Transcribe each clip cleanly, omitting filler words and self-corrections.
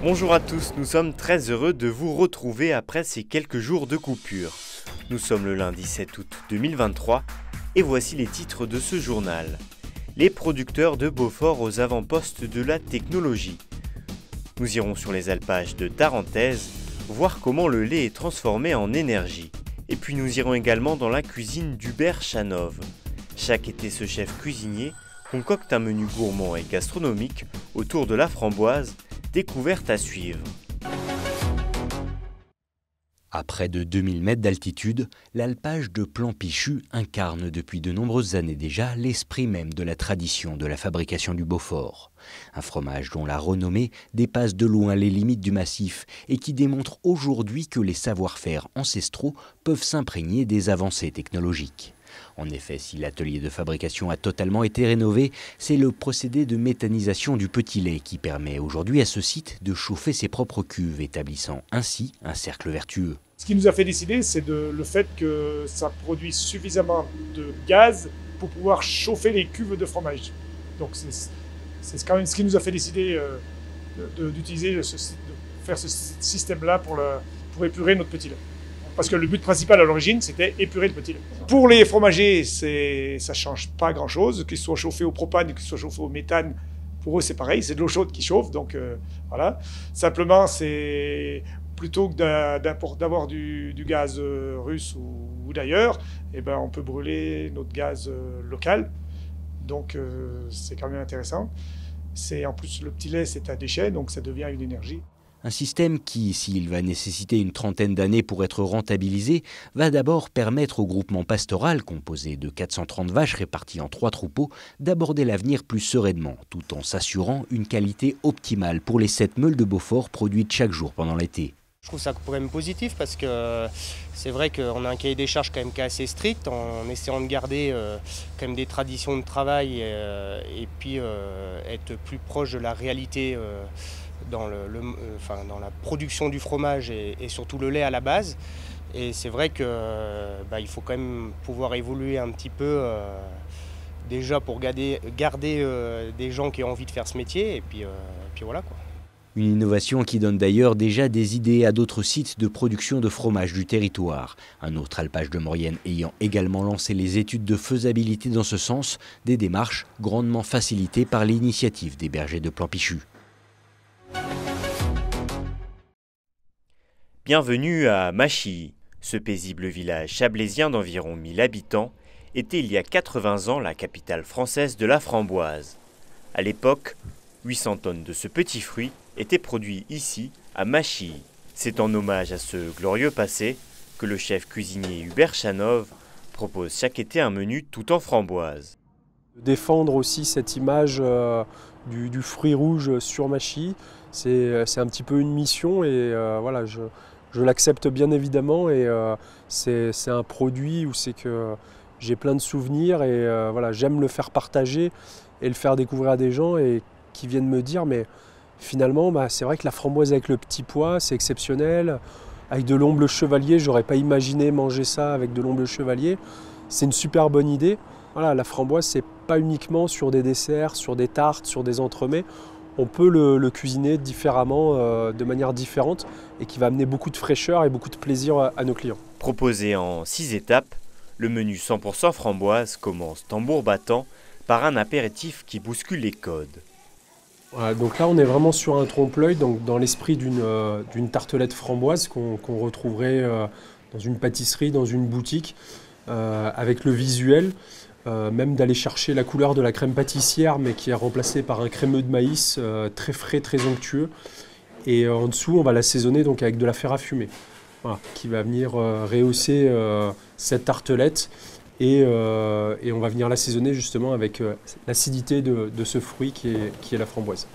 Bonjour à tous, nous sommes très heureux de vous retrouver après ces quelques jours de coupure. Nous sommes le lundi 7 août 2023 et voici les titres de ce journal. Les producteurs de Beaufort aux avant-postes de la technologie. Nous irons sur les alpages de Tarentaise, voir comment le lait est transformé en énergie. Et puis nous irons également dans la cuisine d'Hubert Chanov. Chaque été, ce chef cuisinier concocte un menu gourmand et gastronomique autour de la framboise, découverte à suivre. À près de 2000 mètres d'altitude, l'alpage de Plan-Pichu incarne depuis de nombreuses années déjà l'esprit même de la tradition de la fabrication du Beaufort. Un fromage dont la renommée dépasse de loin les limites du massif et qui démontre aujourd'hui que les savoir-faire ancestraux peuvent s'imprégner des avancées technologiques. En effet, si l'atelier de fabrication a totalement été rénové, c'est le procédé de méthanisation du petit lait qui permet aujourd'hui à ce site de chauffer ses propres cuves, établissant ainsi un cercle vertueux. Ce qui nous a fait décider, c'est le fait que ça produit suffisamment de gaz pour pouvoir chauffer les cuves de fromage. Donc c'est quand même ce qui nous a fait décider d'utiliser, de faire ce système-là pour épurer notre petit lait. Parce que le but principal à l'origine, c'était épurer le petit lait. Pour les fromagers, ça ne change pas grand-chose, qu'ils soient chauffés au propane, qu'ils soient chauffés au méthane. Pour eux, c'est pareil, c'est de l'eau chaude qui chauffe, donc voilà. Simplement, c'est plutôt que d'avoir du gaz russe ou d'ailleurs, eh ben, on peut brûler notre gaz local. Donc, c'est quand même intéressant. En plus, le petit lait, c'est un déchet, donc ça devient une énergie. Un système qui, s'il va nécessiter une trentaine d'années pour être rentabilisé, va d'abord permettre au groupement pastoral, composé de 430 vaches réparties en 3 troupeaux, d'aborder l'avenir plus sereinement, tout en s'assurant une qualité optimale pour les 7 meules de Beaufort produites chaque jour pendant l'été. Je trouve ça quand même positif parce que c'est vrai qu'on a un cahier des charges quand même qui est assez strict en essayant de garder quand même des traditions de travail et puis être plus proche de la réalité dans la production du fromage et surtout le lait à la base. Et c'est vrai qu'il faut quand même pouvoir évoluer un petit peu déjà pour garder des gens qui ont envie de faire ce métier et puis voilà quoi. Une innovation qui donne d'ailleurs déjà des idées à d'autres sites de production de fromage du territoire. Un autre alpage de Maurienne ayant également lancé les études de faisabilité dans ce sens, des démarches grandement facilitées par l'initiative des bergers de Plan-Pichu. Bienvenue à Machy. Ce paisible village chablaisien d'environ 1000 habitants était il y a 80 ans la capitale française de la framboise. À l'époque, 800 tonnes de ce petit fruit étaient produits ici, à Machy. C'est en hommage à ce glorieux passé que le chef cuisinier Hubert Chanov propose chaque été un menu tout en framboise. Défendre aussi cette image du fruit rouge sur Machy, c'est un petit peu une mission et voilà, je l'accepte bien évidemment et c'est un produit où c'est que j'ai plein de souvenirs et voilà, j'aime le faire partager et le faire découvrir à des gens et qui viennent me dire mais finalement c'est vrai que la framboise avec le petit pois c'est exceptionnel, avec de l'omble chevalier, j'aurais pas imaginé manger ça avec de l'omble chevalier, c'est une super bonne idée. Voilà, la framboise c'est pas uniquement sur des desserts, sur des tartes, sur des entremets. On peut le cuisiner différemment, de manière différente et qui va amener beaucoup de fraîcheur et beaucoup de plaisir à nos clients. Proposé en 6 étapes, le menu 100% framboise commence tambour battant par un apéritif qui bouscule les codes. Voilà, donc là on est vraiment sur un trompe-l'œil, donc dans l'esprit d'une tartelette framboise qu'on retrouverait dans une pâtisserie, dans une boutique, avec le visuel. Même d'aller chercher la couleur de la crème pâtissière mais qui est remplacée par un crémeux de maïs très frais, très onctueux. Et en dessous, on va l'assaisonner donc avec de la fer à fumer, voilà, qui va venir rehausser cette tartelette et on va venir l'assaisonner justement avec l'acidité de ce fruit qui est la framboise.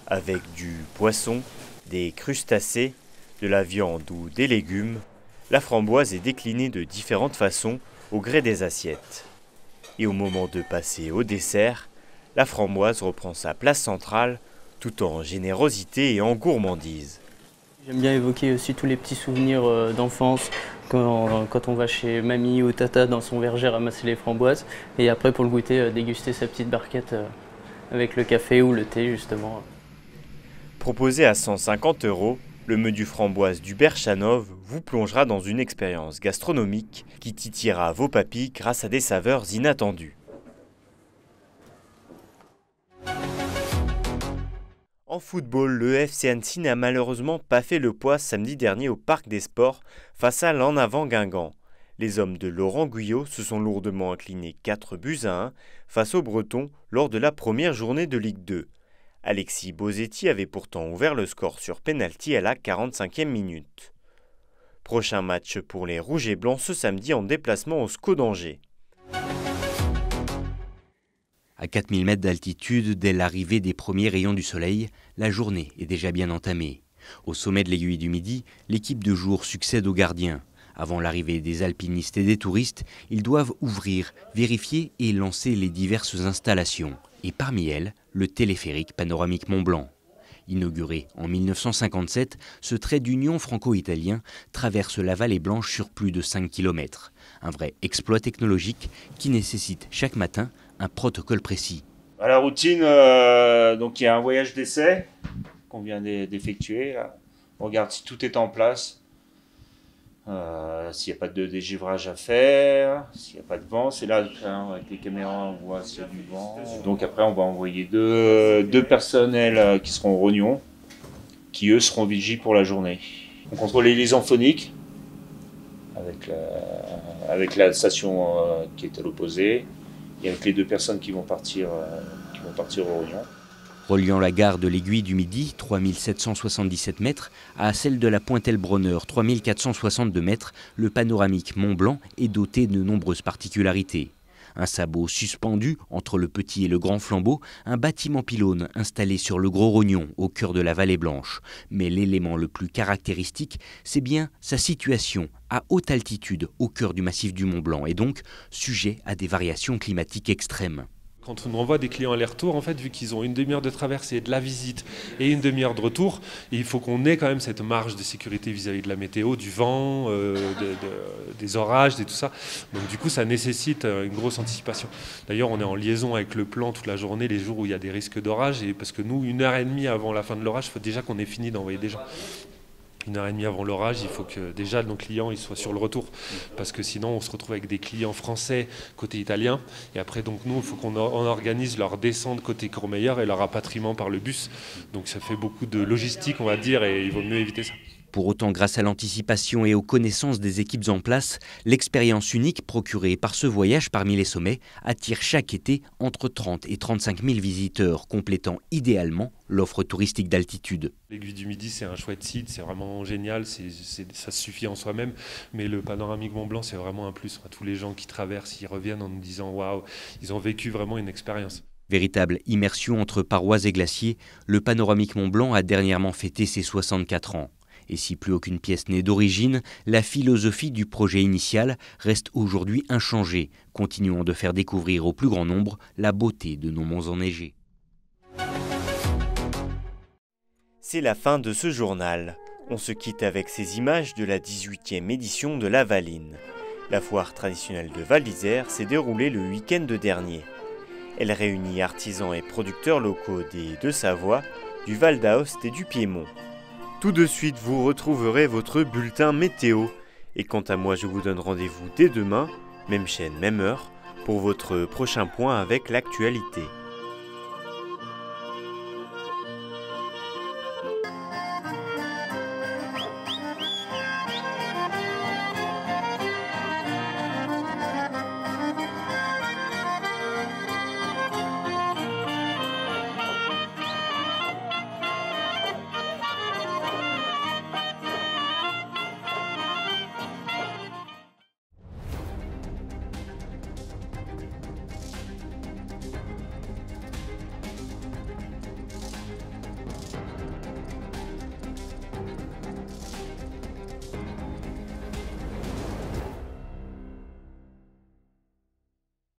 Avec du poisson, des crustacés, de la viande ou des légumes, la framboise est déclinée de différentes façons au gré des assiettes. Et au moment de passer au dessert, la framboise reprend sa place centrale tout en générosité et en gourmandise. J'aime bien évoquer aussi tous les petits souvenirs d'enfance, quand on va chez mamie ou tata dans son verger ramasser les framboises, et après pour le goûter, déguster sa petite barquette avec le café ou le thé justement. Proposé à 150 €, le menu framboise du Berchanov vous plongera dans une expérience gastronomique qui titillera vos papilles grâce à des saveurs inattendues. En football, le FC Annecy n'a malheureusement pas fait le poids samedi dernier au Parc des Sports face à l'En Avant Guingamp. Les hommes de Laurent Guyot se sont lourdement inclinés 4-1 face aux Bretons lors de la première journée de Ligue 2. Alexis Bosetti avait pourtant ouvert le score sur pénalty à la 45e minute. Prochain match pour les Rouges et Blancs ce samedi en déplacement au SCO d'Angers. À 4000 mètres d'altitude, dès l'arrivée des premiers rayons du soleil, la journée est déjà bien entamée. Au sommet de l'Aiguille du Midi, l'équipe de jour succède aux gardiens. Avant l'arrivée des alpinistes et des touristes, ils doivent ouvrir, vérifier et lancer les diverses installations. Et parmi elles, le téléphérique panoramique Mont-Blanc. Inauguré en 1957, ce trait d'union franco-italien traverse la vallée blanche sur plus de 5 km. Un vrai exploit technologique qui nécessite chaque matin un protocole précis. À la routine, donc il y a un voyage d'essai qu'on vient d'effectuer. On regarde si tout est en place. S'il n'y a pas de dégivrage à faire, s'il n'y a pas de vent, c'est là avec les caméras on voit s'il y a du vent. Donc après on va envoyer deux personnels qui seront au rognon, qui eux seront vigiles pour la journée. On contrôle les liaisons phoniques avec la station qui est à l'opposé et avec les 2 personnes qui vont partir au rognon. Reliant la gare de l'Aiguille du Midi, 3777 mètres, à celle de la Pointe-el-Bronner, 3462 mètres, le panoramique Mont-Blanc est doté de nombreuses particularités. Un sabot suspendu entre le petit et le grand flambeau, un bâtiment pylône installé sur le Gros Rognon, au cœur de la vallée blanche. Mais l'élément le plus caractéristique, c'est bien sa situation, à haute altitude, au cœur du massif du Mont-Blanc, et donc sujet à des variations climatiques extrêmes. Quand on envoie des clients aller-retour, en fait, vu qu'ils ont une demi-heure de traversée, de la visite et une demi-heure de retour, il faut qu'on ait quand même cette marge de sécurité vis-à-vis de la météo, du vent, des orages et tout ça. Donc du coup, ça nécessite une grosse anticipation. D'ailleurs, on est en liaison avec le plan toute la journée, les jours où il y a des risques d'orage, et parce que nous, 1h30 avant la fin de l'orage, il faut déjà qu'on ait fini d'envoyer des gens. 1h30 avant l'orage, il faut que déjà nos clients ils soient sur le retour, parce que sinon on se retrouve avec des clients français côté italien, et après donc nous il faut qu'on organise leur descente côté Courmayeur et leur rapatriement par le bus, donc ça fait beaucoup de logistique on va dire, et il vaut mieux éviter ça. Pour autant, grâce à l'anticipation et aux connaissances des équipes en place, l'expérience unique procurée par ce voyage parmi les sommets attire chaque été entre 30 et 35 000 visiteurs, complétant idéalement l'offre touristique d'altitude. L'Aiguille du Midi, c'est un chouette site, c'est vraiment génial, ça suffit en soi-même, mais le panoramique Mont-Blanc, c'est vraiment un plus. Tous les gens qui traversent, ils reviennent en nous disant « waouh », ils ont vécu vraiment une expérience. Véritable immersion entre parois et glaciers, le panoramique Mont-Blanc a dernièrement fêté ses 64 ans. Et si plus aucune pièce n'est d'origine, la philosophie du projet initial reste aujourd'hui inchangée, continuant de faire découvrir au plus grand nombre la beauté de nos monts enneigés. C'est la fin de ce journal. On se quitte avec ces images de la 18e édition de la Valine. La foire traditionnelle de Val d'Isère s'est déroulée le week-end dernier. Elle réunit artisans et producteurs locaux des Deux-Savoie, du Val d'Aoste et du Piémont. Tout de suite, vous retrouverez votre bulletin météo. Et quant à moi, je vous donne rendez-vous dès demain, même chaîne, même heure, pour votre prochain point avec l'actualité.